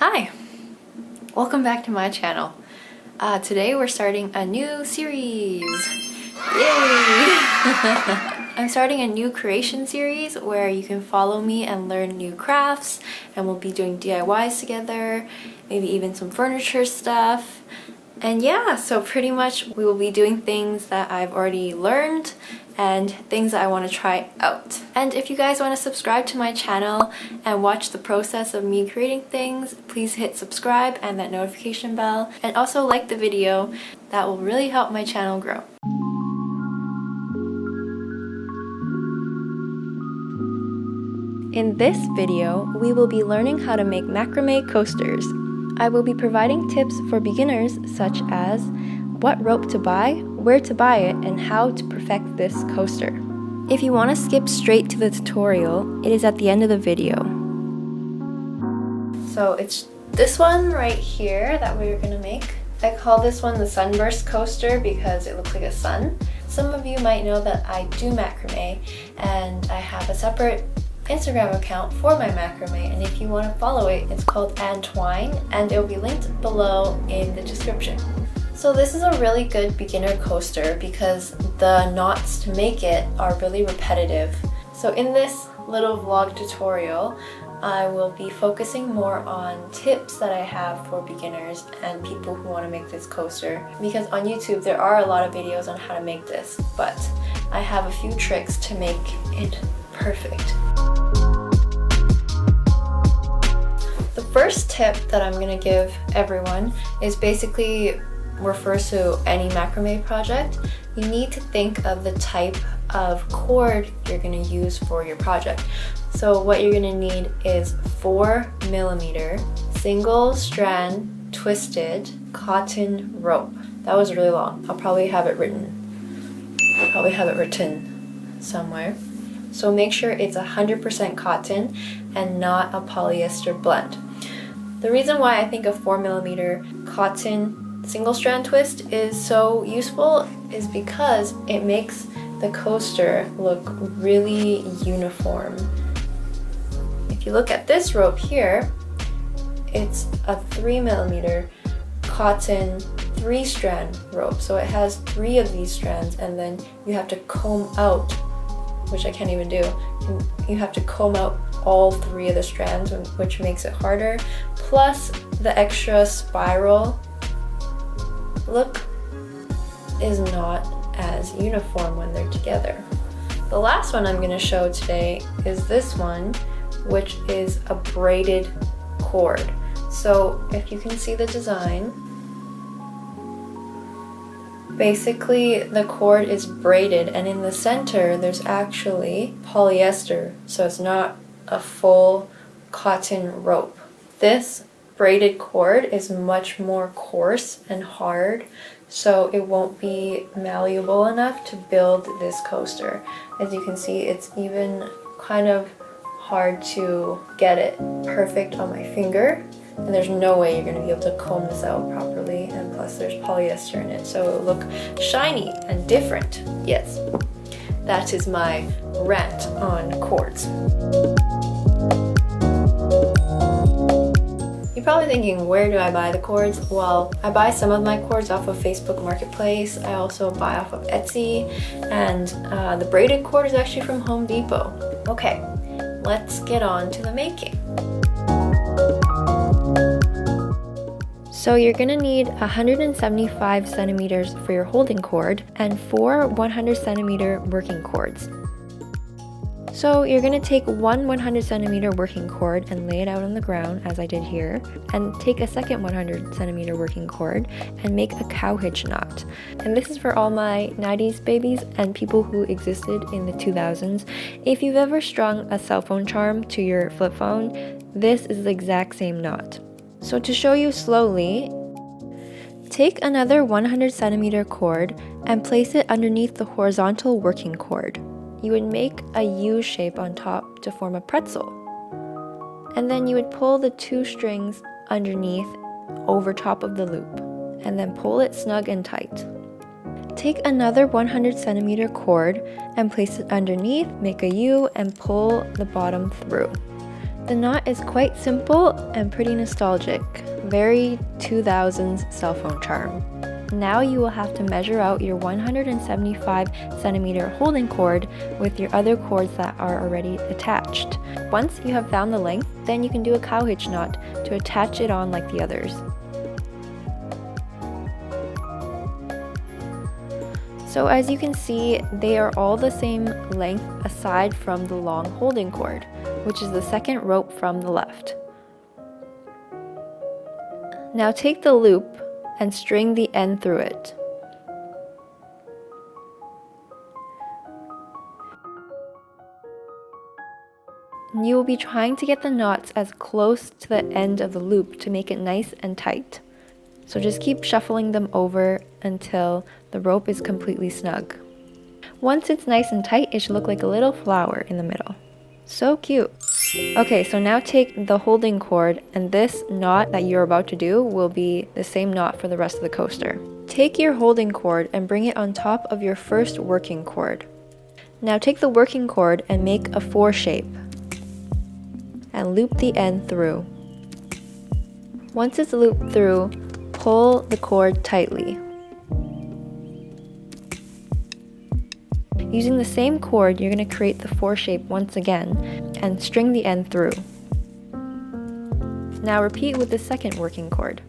Hi! Welcome back to my channel. Today we're starting a new series! Yay! I'm starting a new creation series where you can follow me and learn new crafts, and we'll be doing DIYs together, maybe even some furniture stuff. And yeah, so pretty much we will be doing things that I've already learned and things that I want to try out. And if you guys want to subscribe to my channel and watch the process of me creating things, please hit subscribe and that notification bell, and also like the video. That will really help my channel grow. In this video, we will be learning how to make macrame coasters. I will be providing tips for beginners such as what rope to buy, where to buy it, and how to perfect this coaster. If you want to skip straight to the tutorial, it is at the end of the video. So it's this one right here that we're going to make. I call this one the sunburst coaster because it looks like a sun. Some of you might know that I do macrame, and I have a separate Instagram account for my macrame, and if you want to follow it, it's called Twine, and it will be linked below in the description. So this is a really good beginner coaster because the knots to make it are really repetitive. So in this little vlog tutorial, I will be focusing more on tips that I have for beginners and people who want to make this coaster, because on YouTube there are a lot of videos on how to make this, but I have a few tricks to make it perfect. The first tip that I'm going to give everyone is basically refers to any macrame project. You need to think of the type of cord you're going to use for your project. So what you're going to need is 4mm single strand twisted cotton rope. That was really long. I'll probably have it written somewhere. So make sure it's 100% cotton and not a polyester blend. The reason why I think a 4mm cotton single strand twist is so useful is because it makes the coaster look really uniform. If you look at this rope here, it's a 3mm cotton 3-strand rope. So it has 3 of these strands, and then you have to comb out, which I can't even do. You have to comb out all 3 of the strands, which makes it harder. Plus the extra spiral look is not as uniform when they're together. The last one I'm going to show today is this one, which is a braided cord. So if you can see the design, basically the cord is braided, and in the center there's actually polyester, so it's not a full cotton rope. This braided cord is much more coarse and hard, so it won't be malleable enough to build this coaster. As you can see, it's even kind of hard to get it perfect on my finger, and there's no way you're going to be able to comb this out properly, and plus there's polyester in it, so it'll look shiny and different. Yes, that is my rant on cords. You're probably thinking, where do I buy the cords? Well, I buy some of my cords off of Facebook Marketplace. I also buy off of Etsy, and the braided cord is actually from Home Depot. Okay, let's get on to the making. So you're gonna need 175 centimeters for your holding cord and 4 100 centimeter working cords. So you're going to take one 100 centimeter working cord and lay it out on the ground, as I did here, and take a second 100 centimeter working cord and make a cow hitch knot. And this is for all my 90s babies and people who existed in the 2000s. If you've ever strung a cell phone charm to your flip phone, this is the exact same knot. So to show you slowly, take another 100 centimeter cord and place it underneath the horizontal working cord. You would make a U shape on top to form a pretzel. And then you would pull the 2 strings underneath over top of the loop, and then pull it snug and tight. Take another 100 centimeter cord and place it underneath, make a U, and pull the bottom through. The knot is quite simple and pretty nostalgic, very 2000s cell phone charm. Now you will have to measure out your 175 centimeter holding cord with your other cords that are already attached. Once you have found the length, then you can do a cow hitch knot to attach it on like the others. So as you can see, they are all the same length aside from the long holding cord, which is the second rope from the left. Now take the loop and string the end through it. You will be trying to get the knots as close to the end of the loop to make it nice and tight. So just keep shuffling them over until the rope is completely snug. Once it's nice and tight, it should look like a little flower in the middle. So cute! Okay, so now take the holding cord, and this knot that you're about to do will be the same knot for the rest of the coaster. Take your holding cord and bring it on top of your first working cord. Now take the working cord and make a 4 shape and loop the end through. Once it's looped through, pull the cord tightly. Using the same cord, you're going to create the 4 shape once again and string the end through. Now repeat with the second working cord.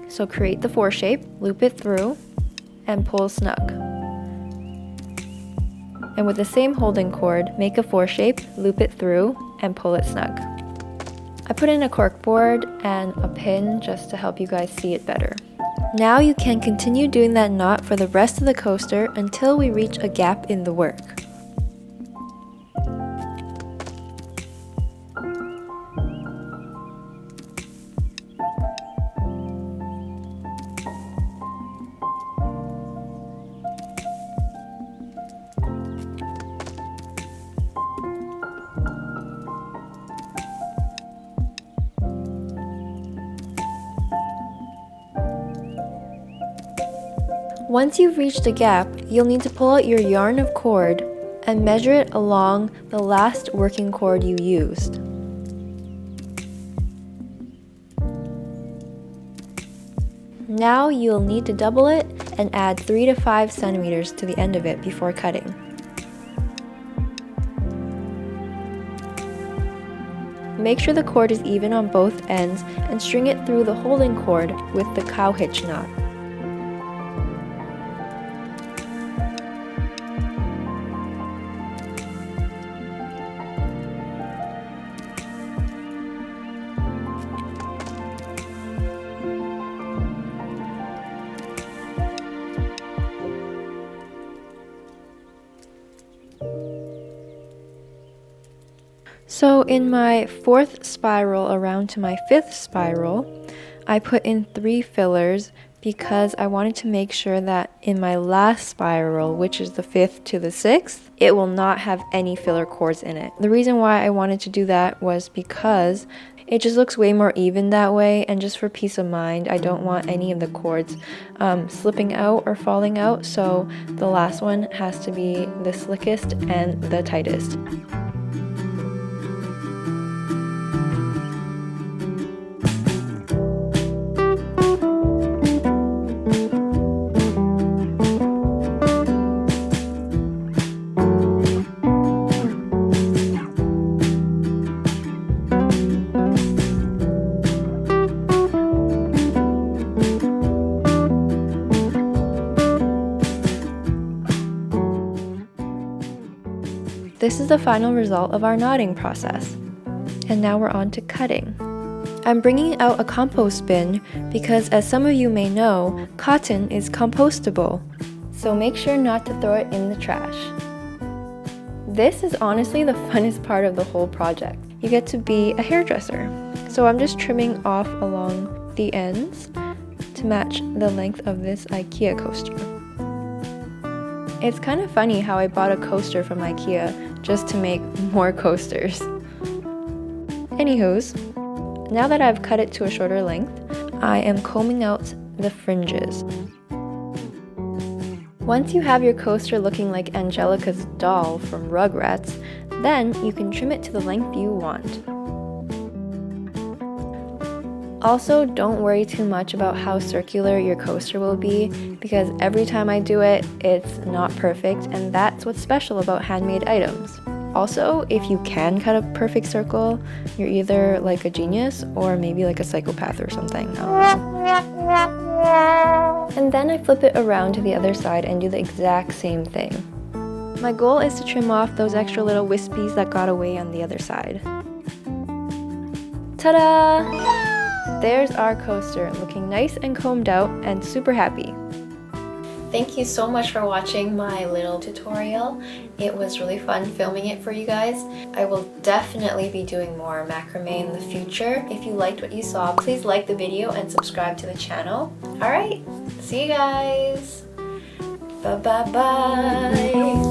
So create the 4 shape, loop it through, and pull snug. And with the same holding cord, make a 4 shape, loop it through, and pull it snug. I put in a cork board and a pin just to help you guys see it better. Now you can continue doing that knot for the rest of the coaster until we reach a gap in the work. Once you've reached a gap, you'll need to pull out your yarn of cord and measure it along the last working cord you used. Now you'll need to double it and add 3 to 5 centimeters to the end of it before cutting. Make sure the cord is even on both ends and string it through the holding cord with the cow hitch knot. So in my 4th spiral around to my 5th spiral, I put in 3 fillers because I wanted to make sure that in my last spiral, which is the 5th to the 6th, it will not have any filler cords in it. The reason why I wanted to do that was because it just looks way more even that way, and just for peace of mind, I don't want any of the cords slipping out or falling out, so the last one has to be the slickest and the tightest. This is the final result of our knotting process. And now we're on to cutting. I'm bringing out a compost bin because, as some of you may know, cotton is compostable. So make sure not to throw it in the trash. This is honestly the funnest part of the whole project. You get to be a hairdresser. So I'm just trimming off along the ends to match the length of this IKEA coaster. It's kind of funny how I bought a coaster from IKEA just to make more coasters. Anywho's, now that I've cut it to a shorter length, I am combing out the fringes. Once you have your coaster looking like Angelica's doll from Rugrats, then you can trim it to the length you want. Also, don't worry too much about how circular your coaster will be, because every time I do it, it's not perfect, and that's what's special about handmade items. Also, if you can cut a perfect circle, you're either like a genius or maybe like a psychopath or something. I don't know. And then I flip it around to the other side and do the exact same thing. My goal is to trim off those extra little wispies that got away on the other side. Ta-da! There's our coaster, looking nice and combed out and super happy. Thank you so much for watching my little tutorial. It was really fun filming it for you guys. I will definitely be doing more macrame in the future. If you liked what you saw, please like the video and subscribe to the channel. Alright, see you guys! Bye-bye-bye!